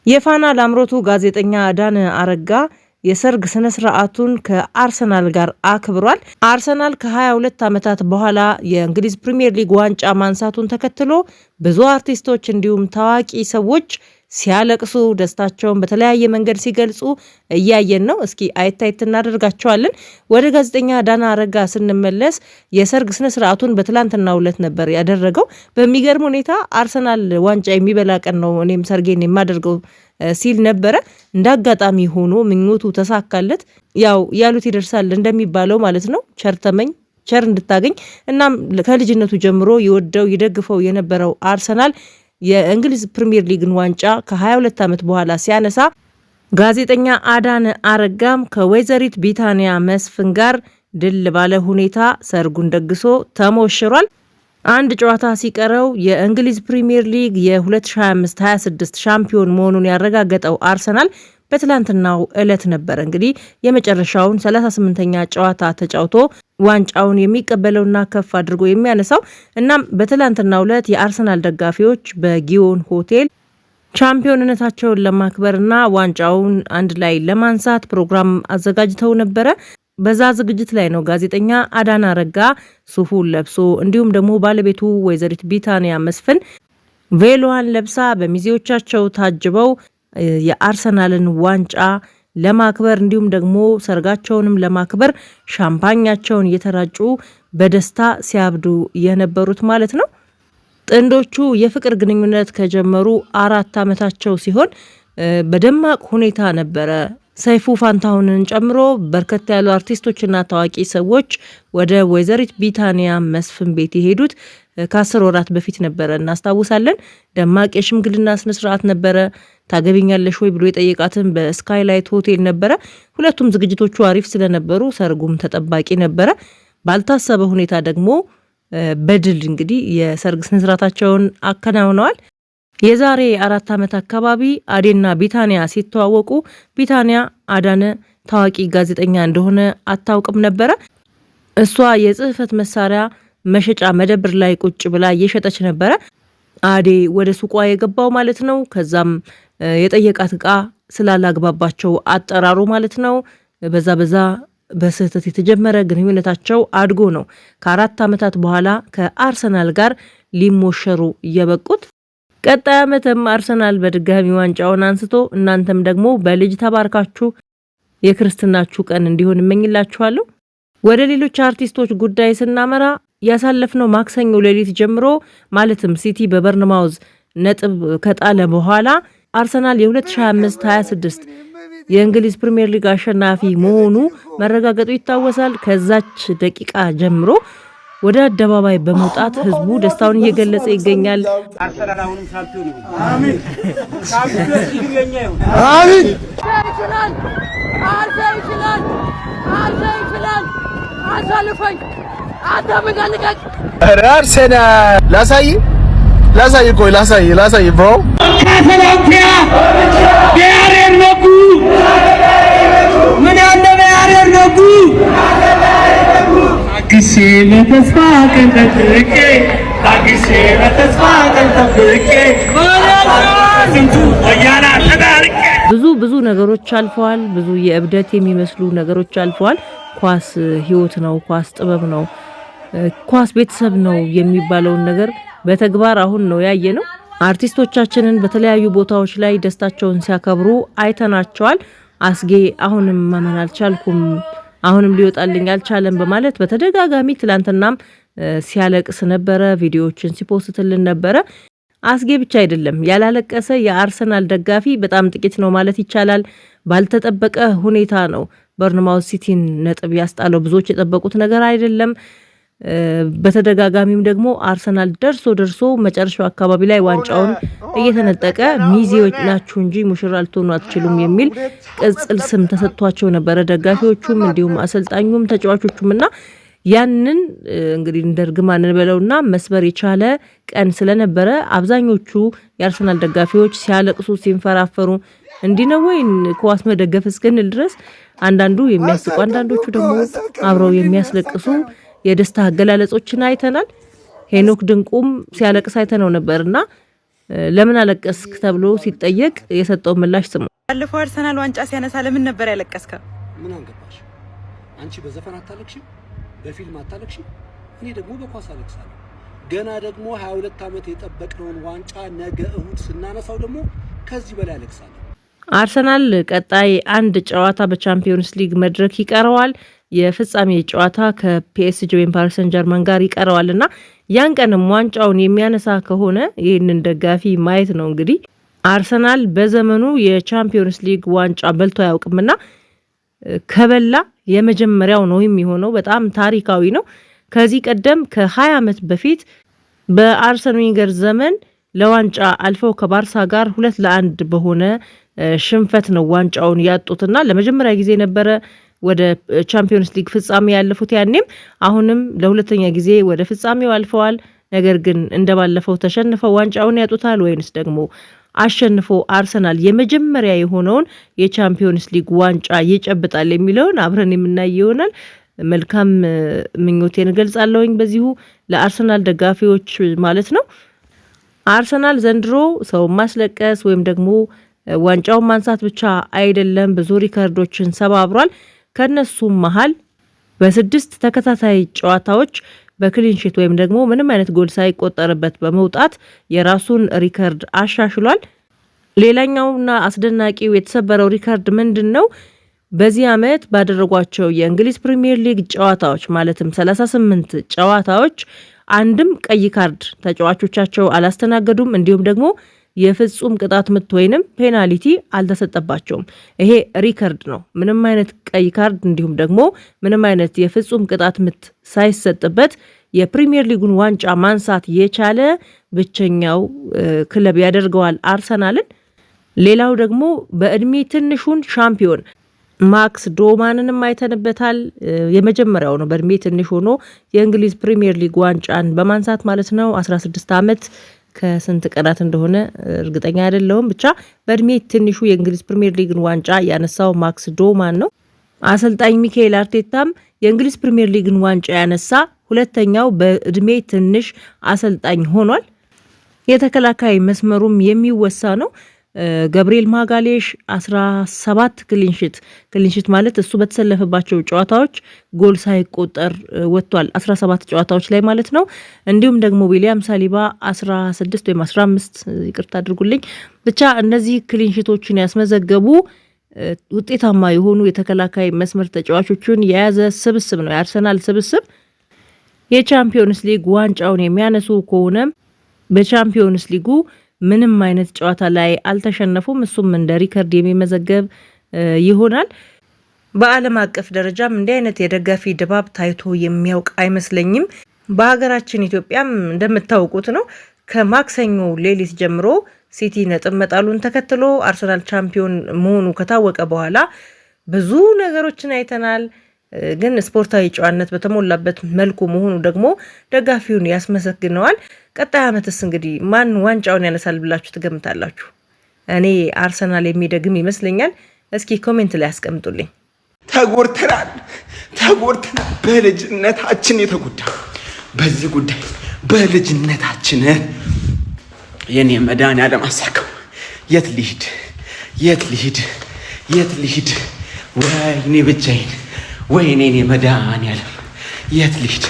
የፋና ላምሮቱ ጋዜጠኛ አዳነ አረጋ የሰርግ ስነ ስርዓቱን ከአርሰናል ጋር አክብሯል። አርሰናል ከ22 ዓመታት በኋላ የእንግሊዝ ፕሪሚየር ሊግ ዋንጫ ማንሳቱን ተከትሎ ብዙ አርቲስቶች እንዲሁም ታዋቂ ሰዎች ሲያለቅሱ ደስታቸውን በተለያየ መንገድ ሲገልጹ እያየን ነው። እስኪ አይታይት እናደርጋቸዋለን። ወደ ጋዜጠኛ አዳነ አረጋ ስንመለስ የሰርግ ስነ ስርዓቱን በትላንትናው ዕለት ነበር ያደረገው። በሚገርም ሁኔታ አርሰናል ዋንጫ የሚበላ ቀን ነው እኔም ሰርጌን የማደርገው ሲል ነበረ። እንዳጋጣሚ ሆኖ ምኞቱ ተሳካለት። ያው ያሉት ይደርሳል እንደሚባለው ማለት ነው። ቸርተመኝ ቸር እንድታገኝ እናም ከልጅነቱ ጀምሮ ይወደው ይደግፈው የነበረው አርሰናል የእንግሊዝ ፕሪሚየር ሊግን ዋንጫ ከ22 ዓመት በኋላ ሲያነሳ ጋዜጠኛ አዳነ አረጋም ከወይዘሪት ቢታንያ መስፍን ጋር ድል ባለ ሁኔታ ሰርጉን ደግሶ ተሞሽሯል። አንድ ጨዋታ ሲቀረው የእንግሊዝ ፕሪሚየር ሊግ የ2025-26 ሻምፒዮን መሆኑን ያረጋገጠው አርሰናል በትላንትናው ዕለት ነበር እንግዲህ የመጨረሻውን 38ኛ ጨዋታ ተጫውቶ ዋንጫውን የሚቀበለውና ከፍ አድርጎ የሚያነሳው። እናም በትላንትናው ዕለት የአርሰናል ደጋፊዎች በጊዮን ሆቴል ቻምፒዮንነታቸውን ለማክበርና ዋንጫውን አንድ ላይ ለማንሳት ፕሮግራም አዘጋጅተው ነበረ። በዛ ዝግጅት ላይ ነው ጋዜጠኛ አዳነ አረጋ ሱፉን ለብሶ እንዲሁም ደግሞ ባለቤቱ ወይዘሪት ቢታንያ መስፍን ቬሎዋን ለብሳ በሚዜዎቻቸው ታጅበው የአርሰናልን ዋንጫ ለማክበር እንዲሁም ደግሞ ሰርጋቸውንም ለማክበር ሻምፓኛቸውን እየተራጩ በደስታ ሲያብዱ የነበሩት ማለት ነው። ጥንዶቹ የፍቅር ግንኙነት ከጀመሩ 4 ዓመታቸው ሲሆን በደማቅ ሁኔታ ነበረ ሰይፉ ፋንታሁንን ጨምሮ በርከት ያሉ አርቲስቶችና ታዋቂ ሰዎች ወደ ወይዘሪት ቢታንያ መስፍን ቤት የሄዱት ከ10 ወራት በፊት ነበረ እናስታውሳለን። ደማቅ የሽምግልና ስነስርዓት ነበረ። ታገቢኛለሽ ወይ ብሎ የጠየቃትን በስካይላይት ሆቴል ነበረ። ሁለቱም ዝግጅቶቹ አሪፍ ስለነበሩ ሰርጉም ተጠባቂ ነበረ። ባልታሰበ ሁኔታ ደግሞ በድል እንግዲህ የሰርግ ስነስርዓታቸውን አከናውነዋል። የዛሬ 4 ዓመት አካባቢ አዴና ቢታንያ ሲተዋወቁ ቢታንያ አዳነ ታዋቂ ጋዜጠኛ እንደሆነ አታውቅም ነበረ። እሷ የጽህፈት መሳሪያ መሸጫ መደብር ላይ ቁጭ ብላ እየሸጠች ነበረ። አዴ ወደ ሱቋ የገባው ማለት ነው። ከዛም የጠየቃት እቃ ስላላግባባቸው አጠራሩ ማለት ነው። በዛ በስህተት የተጀመረ ግንኙነታቸው አድጎ ነው ከ4 ዓመታት በኋላ ከአርሰናል ጋር ሊሞሸሩ እየበቁት። ቀጣይ ዓመትም አርሰናል በድጋሚ ዋንጫውን አንስቶ እናንተም ደግሞ በልጅ ተባርካችሁ የክርስትናችሁ ቀን እንዲሆን እመኝላችኋለሁ። ወደ ሌሎች አርቲስቶች ጉዳይ ስናመራ ያሳለፍነው ማክሰኞ ሌሊት ጀምሮ ማለትም ሲቲ በበርንማውዝ ነጥብ ከጣለ በኋላ አርሰናል የ2025-26 የእንግሊዝ ፕሪሚየር ሊግ አሸናፊ መሆኑ መረጋገጡ ይታወሳል። ከዛች ደቂቃ ጀምሮ ወደ አደባባይ በመውጣት ህዝቡ ደስታውን እየገለጸ ይገኛል። አርሰናል አሁንም ሻምፒዮን ይሁን። አሜን። ሻምፒዮን ይሁን። አሜን። አርሰናል አሳልፈኝ አንተ ምጋልቀቅ አርሰናል ላሳይ ብሮ ከሰላምቲያ ቢያሬር ነጉ ምን ያለ ቢያሬር ነጉ ታግሼ ለተስፋ ቀን ጠብቄ ስንቱ ወያላ ተዳርቄ ብዙ ነገሮች አልፈዋል። ብዙ የእብደት የሚመስሉ ነገሮች አልፈዋል። ኳስ ህይወት ነው፣ ኳስ ጥበብ ነው፣ ኳስ ቤተሰብ ነው የሚባለውን ነገር በተግባር አሁን ነው ያየነው። አርቲስቶቻችንን በተለያዩ ቦታዎች ላይ ደስታቸውን ሲያከብሩ አይተናቸዋል። አስጌ አሁንም ማመን አልቻልኩም፣ አሁንም ሊወጣልኝ አልቻለም በማለት በተደጋጋሚ ትላንትናም ሲያለቅስ ነበረ፣ ቪዲዮዎችን ሲፖስትልን ነበረ። አስጌ ብቻ አይደለም ያላለቀሰ የአርሰናል ደጋፊ በጣም ጥቂት ነው ማለት ይቻላል። ባልተጠበቀ ሁኔታ ነው በርንማውዝ ሲቲን ነጥብ ያስጣለው። ብዙዎች የጠበቁት ነገር አይደለም። በተደጋጋሚም ደግሞ አርሰናል ደርሶ መጨረሻው አካባቢ ላይ ዋንጫውን እየተነጠቀ ሚዜዎች ናችሁ እንጂ ሙሽራ ልትሆኑ አትችሉም የሚል ቅጽል ስም ተሰጥቷቸው ነበረ ደጋፊዎቹም እንዲሁም አሰልጣኙም ተጫዋቾቹም እና ያንን እንግዲህ እንደርግማን እንበለውና መስበር የቻለ ቀን ስለነበረ አብዛኞቹ የአርሰናል ደጋፊዎች ሲያለቅሱ ሲንፈራፈሩ እንዲነው ወይን ኳስ መደገፍ እስከንል ድረስ አንዳንዱ የሚያስቁ አንዳንዶቹ ደግሞ አብረው የሚያስለቅሱ የደስታ አገላለጾችን አይተናል። ሄኖክ ድንቁም ሲያለቅስ አይተነው ነበርና ለምን አለቀስክ ተብሎ ሲጠየቅ የሰጠው ምላሽ ስሙ። ባለፈው አርሰናል ዋንጫ ሲያነሳ ለምን ነበር ያለቀስከው? ምን አንገባሽ አንቺ? በዘፈን አታለቅሽም፣ በፊልም አታለቅሽም። እኔ ደግሞ በኳስ አለቅሳለሁ። ገና ደግሞ 22 ዓመት የጠበቅነውን ዋንጫ ነገ እሁድ ስናነሳው ደግሞ ከዚህ በላይ አለቅሳለሁ። አርሰናል ቀጣይ አንድ ጨዋታ በቻምፒዮንስ ሊግ መድረክ ይቀረዋል። የፍጻሜ ጨዋታ ከፒኤስጂ ወይም ፓሪስ ሰን ጀርመን ጋር ይቀረዋልና ያን ቀንም ዋንጫውን የሚያነሳ ከሆነ ይህንን ደጋፊ ማየት ነው። እንግዲህ አርሰናል በዘመኑ የቻምፒዮንስ ሊግ ዋንጫ በልቶ አያውቅምና ከበላ የመጀመሪያው ነው የሚሆነው። በጣም ታሪካዊ ነው። ከዚህ ቀደም ከ20 ዓመት በፊት በአርሰን ዌንገር ዘመን ለዋንጫ አልፈው ከባርሳ ጋር 2-1 በሆነ ሽንፈት ነው ዋንጫውን ያጡትና ለመጀመሪያ ጊዜ ነበረ ወደ ቻምፒዮንስ ሊግ ፍጻሜ ያለፉት። ያኔም አሁንም ለሁለተኛ ጊዜ ወደ ፍጻሜው አልፈዋል። ነገር ግን እንደባለፈው ተሸንፈው ዋንጫውን ያጡታል ወይንስ ደግሞ አሸንፎ አርሰናል የመጀመሪያ የሆነውን የቻምፒዮንስ ሊግ ዋንጫ ይጨብጣል የሚለውን አብረን የምናይ ይሆናል። መልካም ምኞቴን እገልጻለሁኝ በዚሁ ለአርሰናል ደጋፊዎች ማለት ነው። አርሰናል ዘንድሮ ሰው ማስለቀስ ወይም ደግሞ ዋንጫውን ማንሳት ብቻ አይደለም፣ ብዙ ሪከርዶችን ሰባብሯል። ከነሱም መሃል በ6 ተከታታይ ጨዋታዎች በክሊንሺት ወይም ደግሞ ምንም አይነት ጎል ሳይቆጠርበት በመውጣት የራሱን ሪከርድ አሻሽሏል። ሌላኛውና አስደናቂው የተሰበረው ሪከርድ ምንድን ነው? በዚህ ዓመት ባደረጓቸው የእንግሊዝ ፕሪሚየር ሊግ ጨዋታዎች ማለትም 38 ጨዋታዎች አንድም ቀይ ካርድ ተጫዋቾቻቸው አላስተናገዱም። እንዲሁም ደግሞ የፍጹም ቅጣት ምት ወይንም ፔናልቲ አልተሰጠባቸውም። ይሄ ሪከርድ ነው። ምንም አይነት ቀይ ካርድ እንዲሁም ደግሞ ምንም አይነት የፍጹም ቅጣት ምት ሳይሰጥበት የፕሪሚየር ሊጉን ዋንጫ ማንሳት የቻለ ብቸኛው ክለብ ያደርገዋል አርሰናልን። ሌላው ደግሞ በእድሜ ትንሹን ሻምፒዮን ማክስ ዶማንንም አይተንበታል። የመጀመሪያው ነው በእድሜ ትንሽ ሆኖ የእንግሊዝ ፕሪሚየር ሊግ ዋንጫን በማንሳት ማለት ነው። 16 ዓመት ከስንት ቀናት እንደሆነ እርግጠኛ አይደለሁም። ብቻ በእድሜ ትንሹ የእንግሊዝ ፕሪሚየር ሊግን ዋንጫ ያነሳው ማክስ ዶማን ነው። አሰልጣኝ ሚካኤል አርቴታም የእንግሊዝ ፕሪሚየር ሊግን ዋንጫ ያነሳ ሁለተኛው በእድሜ ትንሽ አሰልጣኝ ሆኗል። የተከላካይ መስመሩም የሚወሳ ነው። ገብርኤል ማጋሌሽ 17 ክሊንሺት ማለት እሱ በተሰለፈባቸው ጨዋታዎች ጎል ሳይቆጠር ወጥቷል። 17 ጨዋታዎች ላይ ማለት ነው። እንዲሁም ደግሞ ዊሊያም ሳሊባ 16 ወይም 15 ይቅርታ አድርጉልኝ፣ ብቻ እነዚህ ክሊንሺቶችን ያስመዘገቡ ውጤታማ የሆኑ የተከላካይ መስመር ተጫዋቾችን የያዘ ስብስብ ነው የአርሰናል ስብስብ። የቻምፒዮንስ ሊግ ዋንጫውን የሚያነሱ ከሆነ በቻምፒዮንስ ሊጉ ምንም አይነት ጨዋታ ላይ አልተሸነፉም። እሱም እንደ ሪከርድ የሚመዘገብ ይሆናል። በዓለም አቀፍ ደረጃም እንዲህ አይነት የደጋፊ ድባብ ታይቶ የሚያውቅ አይመስለኝም። በሀገራችን ኢትዮጵያም እንደምታውቁት ነው ከማክሰኞ ሌሊት ጀምሮ ሲቲ ነጥብ መጣሉን ተከትሎ አርሰናል ቻምፒዮን መሆኑ ከታወቀ በኋላ ብዙ ነገሮችን አይተናል። ግን ስፖርታዊ ጨዋነት በተሞላበት መልኩ መሆኑ ደግሞ ደጋፊውን ያስመሰግነዋል። ቀጣይ ዓመትስ እንግዲህ ማን ዋንጫውን ያነሳል ብላችሁ ትገምታላችሁ? እኔ አርሰናል የሚደግም ይመስለኛል። እስኪ ኮሜንት ላይ አስቀምጡልኝ። ተጎድተናል። በልጅነታችን የተጎዳ በዚህ ጉዳይ በልጅነታችን የኔ መድኃኒዓለም አሳከው። የት ልሂድ ወይኔ ብቻዬን ወይኔ መድኃኒዓለም የት ልሂድ